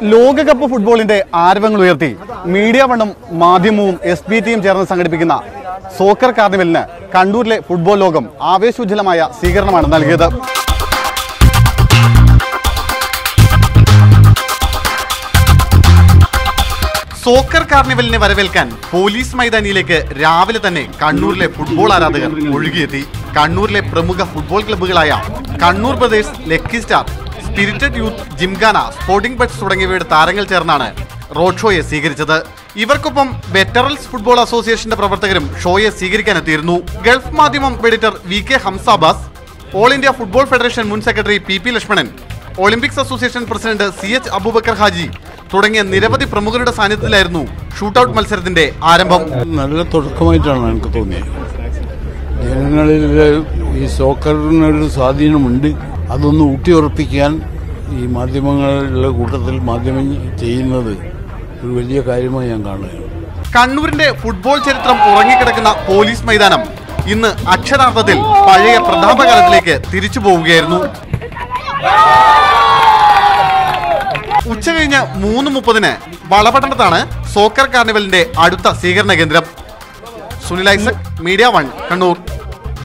ലോകകപ്പ് ഫുട്ബോളിന്റെ ആരവങ്ങൾ ഉയർത്തി മീഡിയ വണ്ണും മാധ്യമവും SBTയും ചേർന്ന് സംഘടിപ്പിക്കുന്ന സോക്കർ കാർണിവലിന് കണ്ണൂരിലെ ഫുട്ബോൾ ലോകം ആവേശോജ്വലമായ സ്വീകരണമാണ് നൽകിയത്. സോക്കർ കാർണിവലിനെ വരവേൽക്കാൻ പോലീസ് മൈതാനിയിലേക്ക് രാവിലെ തന്നെ കണ്ണൂരിലെ ഫുട്ബോൾ ആരാധകർ ഒഴുകിയെത്തി. കണ്ണൂരിലെ പ്രമുഖ ഫുട്ബോൾ ക്ലബ്ബുകളായ Kannur brothers, lucky star, spirited youth, Gymkhana, sporting buds തുടങ്ങിയവയുടെ താരങ്ങൾ ചേർന്നാണ് റോഡ് ഷോയെ സ്വീകരിച്ചത്. ഇവർക്കൊപ്പം വെറ്ററൻസ് ഫുട്ബോൾ അസോസിയേഷന്റെ പ്രവർത്തകരും ഷോയെ സ്വീകരിക്കാനെത്തിയിരുന്നു. Gulf Madhyamam editor VK Hamzabas, all India football federation മുൻ secretary PP Lakshmanan, olympics association president CH Aboobacker Haji തുടങ്ങിയ നിരവധി പ്രമുഖരുടെ സാന്നിധ്യത്തിലായിരുന്നു ഷൂട്ടൌട്ട് മത്സരത്തിന്റെ ആരംഭം. നല്ല തുടക്കമായിട്ടാണ് എനിക്ക് തോന്നിയത്. ജനങ്ങളിൽ ഈ സോക്കറിനൊരു സ്വാധീനമുണ്ട്, അതൊന്ന് ഊട്ടിയുറപ്പിക്കാൻ ഈ മാധ്യമങ്ങളുടെ കൂട്ടത്തിൽ മാധ്യമം ചെയ്യുന്നത് ഒരു വലിയ കാര്യമായി ഞാൻ കാണുകയാണ്. കണ്ണൂരിന്റെ ഫുട്ബോൾ ചരിത്രം ഉറങ്ങിക്കിടക്കുന്ന പോലീസ് മൈതാനം ഇന്ന് അക്ഷരാർത്ഥത്തിൽ പഴയ പ്രതാപകാലത്തിലേക്ക് തിരിച്ചു പോവുകയായിരുന്നു. ഉച്ചകഴിഞ്ഞ് 3:30 വളപട്ടണത്താണ് സോക്കർ കാർണിവലിന്റെ അടുത്ത സ്വീകരണ കേന്ദ്രം. Sunil Isaac, media one, Kannur.